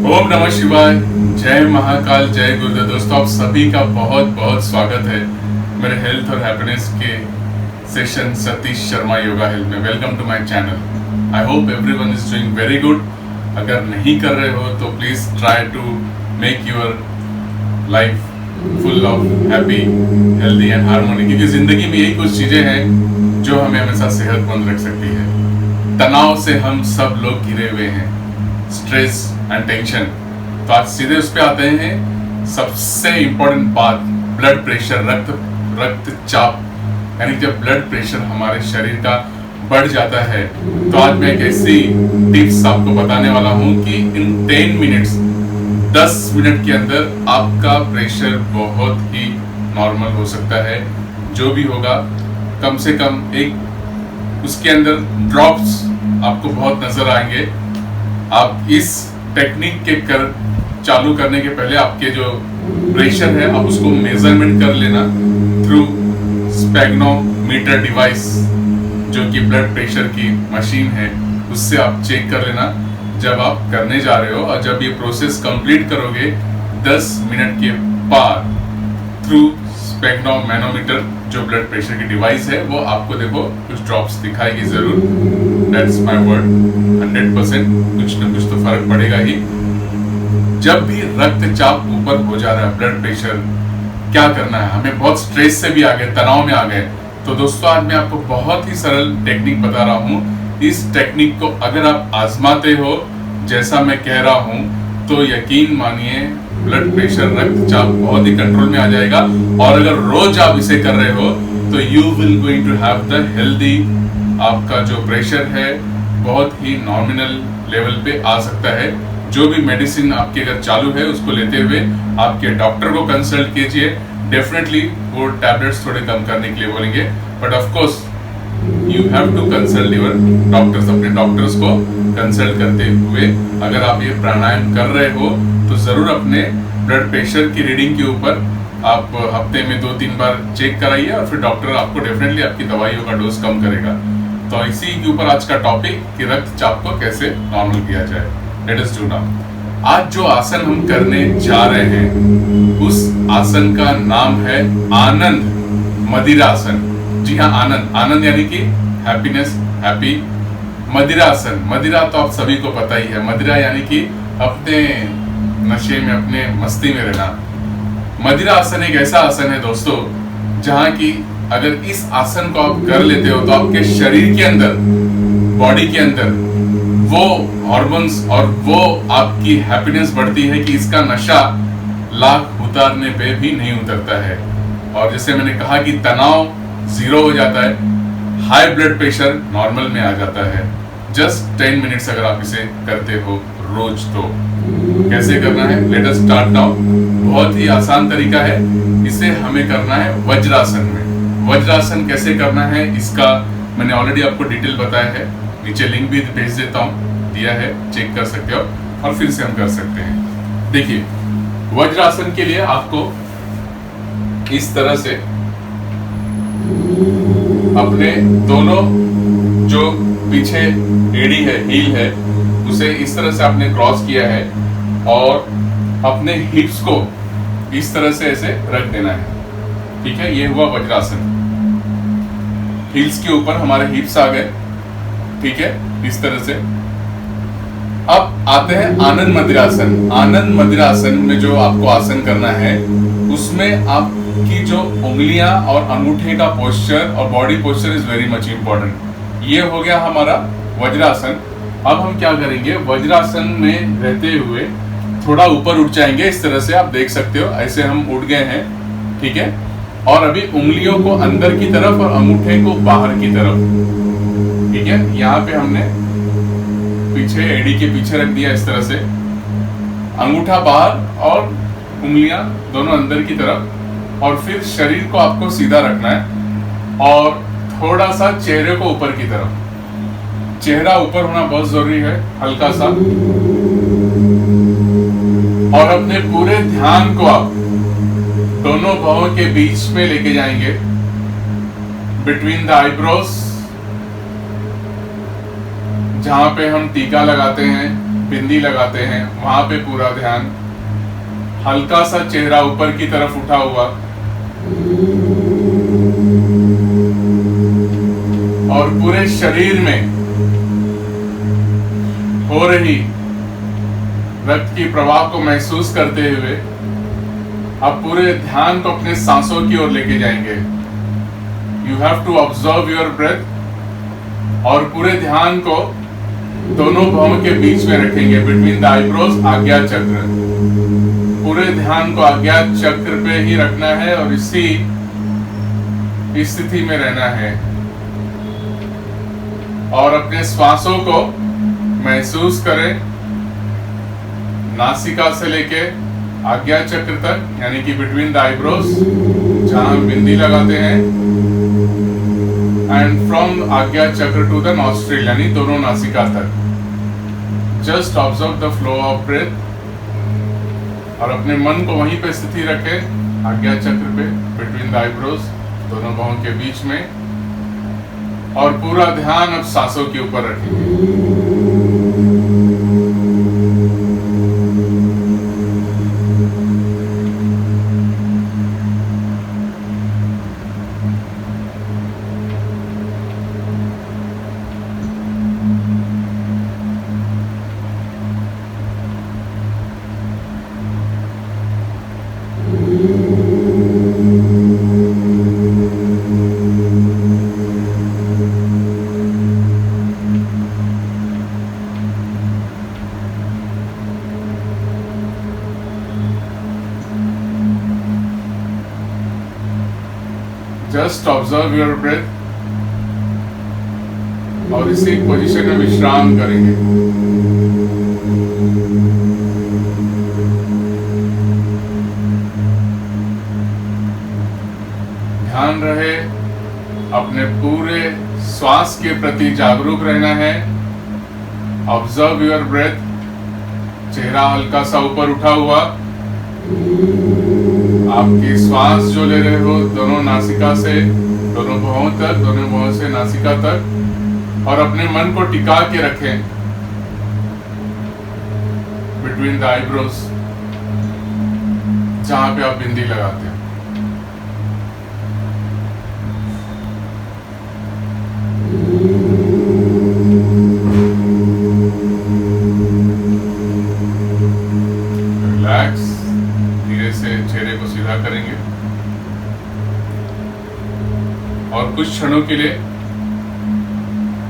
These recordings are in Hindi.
ओम नमः शिवाय। जय महाकाल, जय गुरुदेव। दोस्तों, आप सभी का बहुत बहुत स्वागत है मेरे हेल्थ और हैप्पीनेस के session Satish Sharma yoga health में। Welcome to my channel. I hope everyone is doing very good. अगर नहीं कर रहे हो तो please try to make your life full of happy, healthy and harmony, क्योंकि जिंदगी में यही कुछ चीजें हैं जो हमें हमेशा सेहतमंद रख सकती है। तनाव से हम सब लोग घिरे हुए हैं, स्ट्रेस एंड टेंशन। तो आज सीधे उस पे आते हैं। सबसे इंपॉर्टेंट बात, ब्लड प्रेशर, रक्तचाप, यानी जब ब्लड प्रेशर हमारे शरीर का बढ़ जाता है तो आज मैं एक ऐसी टिप्स आपको बताने वाला हूं कि इन 10 मिनट्स, 10 मिनट के अंदर आपका प्रेशर बहुत ही नॉर्मल हो सकता है। जो भी होगा, कम से कम एक उसके अंदर ड्रॉप्स आपको बहुत नजर आएंगे। आप इस टेक्निक के चालू करने के पहले आपके जो प्रेशर है आप उसको मेजरमेंट कर लेना थ्रू स्पेग्नोमीटर डिवाइस, जो कि ब्लड प्रेशर की मशीन है, उससे आप चेक कर लेना जब आप करने जा रहे हो। और जब ये प्रोसेस कंप्लीट करोगे 10 मिनट के बाद थ्रू स्पेग्नोमैनोमीटर, जो ब्लड प्रेशर की डिवाइस है, वो आपको देखो कुछ ड्रॉप्स दिखाएगी जरूर। दैट्स माय वर्ड, 100% कुछ ना कुछ तो फर्क पड़ेगा ही। जब भी रक्तचाप ऊपर हो जा रहा है, ब्लड प्रेशर, क्या करना है? हमें बहुत स्ट्रेस से भी आ गए, तनाव में आ गए, तो दोस्तों आज मैं आपको बहुत ही सरल टेक्निक बता रहा हूँ। इस टेक्निक को अगर आप आजमाते हो जैसा मैं कह रहा हूँ तो यकीन मानिए ब्लड प्रेशर, रक्तचाप बहुत ही कंट्रोल में आ जाएगा। और अगर रोज आप इसे कर रहे हो तो you will going to have the healthy, आपका जो प्रेशर है बहुत ही नॉमिनल लेवल पे आ सकता है। जो भी मेडिसिन आपके अगर चालू है उसको लेते हुए आपके डॉक्टर को कंसल्ट कीजिए। डेफिनेटली वो टैबलेट्स थोड़े कम करने के लिए बोलेंगे, but of course you have to consult your doctors. अपने डॉक्टर्स को कंसल्ट करते हुए अगर आप ये प्राणायाम कर रहे हो तो जरूर अपने ब्लड प्रेशर की रीडिंग के ऊपर आप हफ्ते में 2-3 बार चेक कराइए और फिर डॉक्टर आपको डेफिनेटली आपकी दवाइयों का डोज कम करेगा। तो इसी के ऊपर आज का टॉपिक कि रक्तचाप को कैसे नॉर्मल किया जाए। Let us do now. आज जो आसन हम करने जा रहे हैं उस आसन का नाम है आनंद मदिरासन। जी हाँ, आनंद, आनंद यानी कि हैप्पीनेस, हैप्पी। मदिरासन, मदिरा तो आप सभी को पता ही है। मदिरा यानी कि अपने नशे में, अपने मस्ती में रहना। मदिरा आसन एक ऐसा आसन है दोस्तों जहाँ की अगर इस आसन को आप कर लेते हो तो आपके शरीर के अंदर, बॉडी के अंदर वो हॉर्मोन्स और वो आपकी हैप्पीनेस बढ़ती है कि इसका नशा लाख उतारने पे भी नहीं उतरता है। और जैसे मैंने कहा कि तनाव जीरो हो जाता है, हाई ब्लड प्रेशर नॉर्मल में आ जाता है। जस्ट 10 मिनट्स अगर आप इसे करते हो रोज। तो कैसे करना है? Let us start now. बहुत ही आसान तरीका है। इसे हमें करना है वज्रासन में। वज्रासन कैसे करना है इसका मैंने ऑलरेडी आपको डिटेल बताया है, नीचे लिंक भी भेज देता हूँ, दिया है, चेक कर सकते हो और फिर से हम कर सकते हैं। देखिए, वज्रासन के लिए आपको इस तरह से अपने दोनों जो पीछे एड़ी है, हील है, उसे इस तरह से आपने क्रॉस किया है और अपने हिप्स को इस तरह से ऐसे रख देना है। ठीक है, ये हुआ वज्रासन। हील्स के ऊपर हमारे हिप्स आ गए। ठीक है, इस तरह से। अब आते हैं आनंद मदिरासन। आनंद मदिरासन में जो आपको आसन करना है उसमें आपकी जो उंगलियां और अंगूठे का पोस्चर और body posture is very much important. ये हो गया हमारा वज्रासन। अब हम क्या करेंगे? वज्रासन में रहते हुए थोड़ा ऊपर उठ जाएंगे। इस तरह से आप देख सकते हो, ऐसे हम उठ गए हैं। ठीक है, और अभी उंगलियों को अंदर की तरफ और अंगूठे को बाहर की तरफ। ठीक है, यहाँ पे हमने पीछे एड़ी के पीछे रख दिया इस तरह से, अंगूठा बाहर और उंगलियां दोनों अंदर की तरफ। और फिर शरीर को आपको सीधा रखना है और थोड़ा सा चेहरे को ऊपर की तरफ। चेहरा ऊपर होना बहुत जरूरी है, हल्का सा। और अपने पूरे ध्यान को आप दोनों बाहों के बीच में लेके जाएंगे, बिटवीन द आईब्रोज, जहां पे हम टीका लगाते हैं बिंदी लगाते हैं वहां पे पूरा ध्यान, हल्का सा चेहरा ऊपर की तरफ उठा हुआ, और पूरे शरीर में हो रही रक्त की प्रवाह को महसूस करते हुए आप पूरे ध्यान को अपने सांसों की ओर लेके जाएंगे। You have to observe your breath, और पूरे ध्यान को दोनों भौं के बीच में रखेंगे, बिटवीन द आईब्रोज, आज्ञा चक्र। पूरे ध्यान को आज्ञा चक्र पे ही रखना है और इसी स्थिति में रहना है, और अपने श्वासों को महसूस करें, नासिका से लेके आज्ञा चक्र तक, यानी कि बिटवीन द आईब्रोज जहां हम बिंदी लगाते हैं, एंड फ्रॉम आज्ञा चक्र टू द नॉस्ट्रिल, यानी दोनों नासिका तक। Just observe the flow of breath, और अपने मन को वहीं पे स्थिति रखें, आज्ञा चक्र पे, बिटवीन द आईब्रोज, दोनों बाहों के बीच में, और पूरा ध्यान अब सांसों के ऊपर रखेंगे। जस्ट ऑब्जर्व योर ब्रेथ, और इसी पोजीशन में विश्राम करेंगे। ध्यान रहे, अपने पूरे श्वास के प्रति जागरूक रहना है। ऑब्जर्व योर ब्रेथ, चेहरा हल्का सा ऊपर उठा हुआ, आपकी श्वास जो ले रहे हो दोनों नासिका से दोनों भौं तक, दोनों भौं से नासिका तक, और अपने मन को टिका के रखें बिटवीन द आईब्रोज जहां पे आप बिंदी लगाते हैं। रिलैक्स, धीरे से चेहरे को सीधा करेंगे और कुछ क्षणों के लिए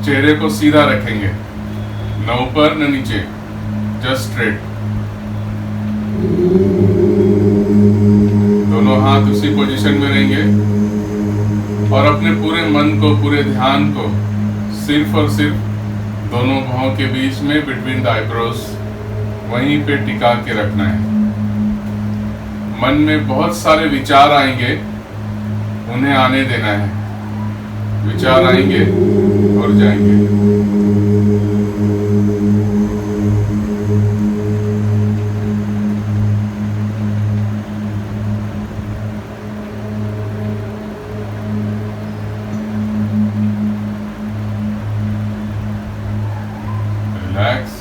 चेहरे को सीधा रखेंगे, न ऊपर न नीचे, जस्ट स्ट्रेट। दोनों हाथ उसी पोजीशन में रहेंगे और अपने पूरे मन को, पूरे ध्यान को सिर्फ और सिर्फ दोनों भौं के बीच में बिटवीन द आईब्रोज वहीं पे टिका के रखना है। मन में बहुत सारे विचार आएंगे, उन्हें आने देना है। विचार आएंगे और जाएंगे। रिलैक्स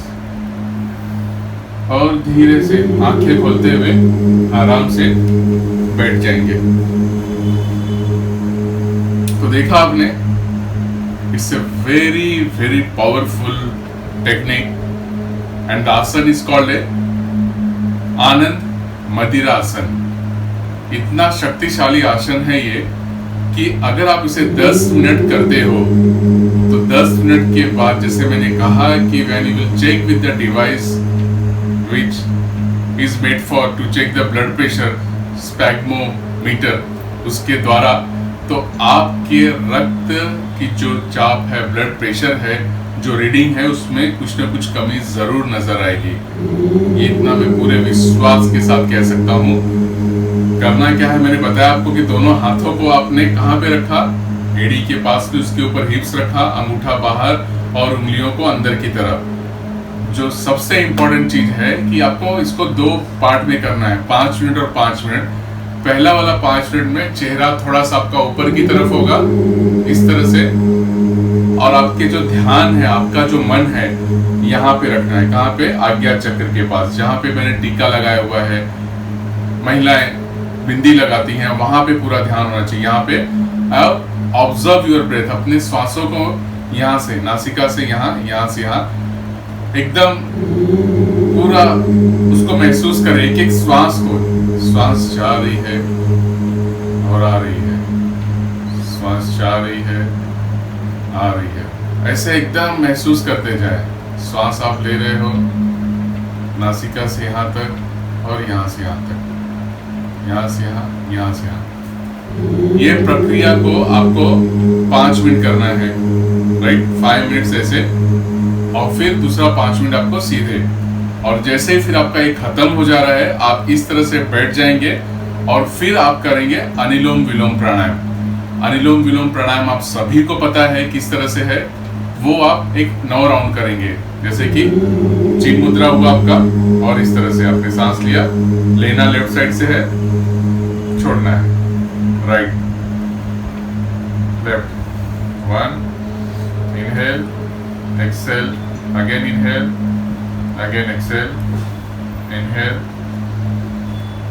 और धीरे से आंखें खोलते हुए आराम से बैठ जाएंगे। तो देखा आपने, it's a very very powerful technique and आसन इज कॉल्ड ए आनंद मदिरा आसन। इतना शक्तिशाली आसन है ये कि अगर आप इसे 10 मिनट करते हो तो 10 मिनट के बाद, जैसे मैंने कहा कि when you will check with the device which is made for to check the blood pressure, स्पैग्मोमीटर, उसके द्वारा तो आपके रक्त की जो चाप है, ब्लड प्रेशर है, जो रीडिंग है, उसमें कुछ न कुछ कमी जरूर नजर आएगी। ये इतना मैं पूरे विश्वास के साथ कह सकता हूँ। करना क्या है, मैंने बताया आपको कि दोनों हाथों को आपने कहाँ पे रखा, एड़ी के पास में, उसके ऊपर हिप्स रखा, अंगूठा बाहर और उंगलियों को अंदर की तरफ। जो सबसे इंपॉर्टेंट चीज है कि आपको इसको 2 पार्ट में करना है, 5 मिनट और 5 मिनट। पहला वाला 5 मिनट में चेहरा थोड़ा सा आपका ऊपर की तरफ होगा इस तरह से, और आपके जो ध्यान है, आपका जो मन है, यहाँ पे रखना है। कहाँ पे? आज्ञा चक्र के पास, जहाँ पे मैंने टीका लगाया हुआ है। महिलाएं बिंदी लगाती हैं, वहां पे पूरा ध्यान होना चाहिए। यहाँ पे ऑब्जर्व योर ब्रेथ, अपने श्वासों को यहाँ से, नासिका से यहाँ, यहाँ से यहाँ, एकदम पूरा उसको महसूस करें, एक एक श्वास को। श्वास जा रही है और आ रही है, श्वास जा रही है, आ रही है, ऐसे एकदम महसूस करते जाए। श्वास आप ले रहे हो नासिका से यहाँ तक और यहाँ से यहाँ तक, यहाँ से यहाँ, यहाँ से यहाँ। ये प्रक्रिया को आपको 5 मिनट करना है, राइट? 5 मिनट ऐसे, और फिर दूसरा 5 मिनट आपको सीधे। और जैसे ही फिर आपका एक खत्म हो जा रहा है, आप इस तरह से बैठ जाएंगे और फिर आप करेंगे अनुलोम विलोम प्राणायाम। अनुलोम विलोम प्राणायाम आप सभी को पता है किस तरह से है। वो आप एक 9 राउंड करेंगे, जैसे कि चिन मुद्रा हुआ आपका, और इस तरह से आपने सांस लिया, लेना लेफ्ट साइड से है, छोड़ना है right left. 1 inhale, exhale, again inhale, again exhale, inhale,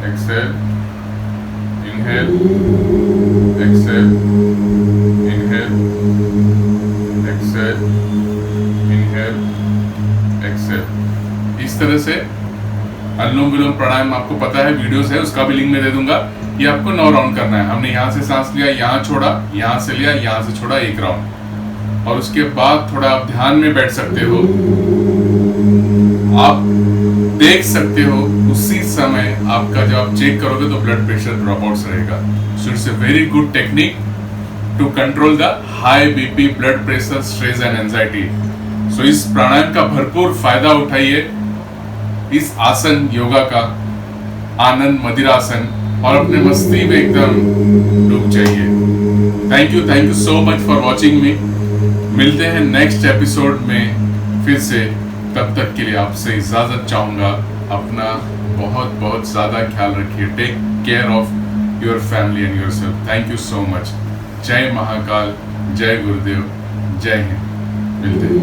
exhale, inhale, exhale, inhale, exhale, inhale, exhale। इस तरह से अनुलोम विलोम प्राणायाम आपको पता है, वीडियोस है, उसका भी लिंक मैं दे दूंगा। ये आपको 9 राउंड करना है। हमने यहाँ से सांस लिया, यहाँ छोड़ा, यहाँ से लिया, यहाँ से छोड़ा, 1 राउंड। और उसके बाद थोड़ा आप ध्यान में बैठ सकते हो, आप देख सकते हो उसी समय आपका, जब आप चेक करोगे तो ब्लड प्रेशर ड्रॉप आउट रहेगा। So it's a very good technique to control the high BP, blood pressure, stress and anxiety. So इस प्राणायाम का भरपूर फायदा उठाइए, इस आसन योगा का, आनंद मदिरासन, और अपने मस्ती में एकदम डूब जाइए। Thank you so much for watching मी। मिलते हैं नेक्स्ट एपिसोड में फिर से। तब तक के लिए आपसे इजाजत चाहूंगा। अपना बहुत बहुत ज्यादा ख्याल रखिए। Take care of your family and yourself. Thank you so much. जय महाकाल, जय गुरुदेव, जय हिंद। मिलते हैं।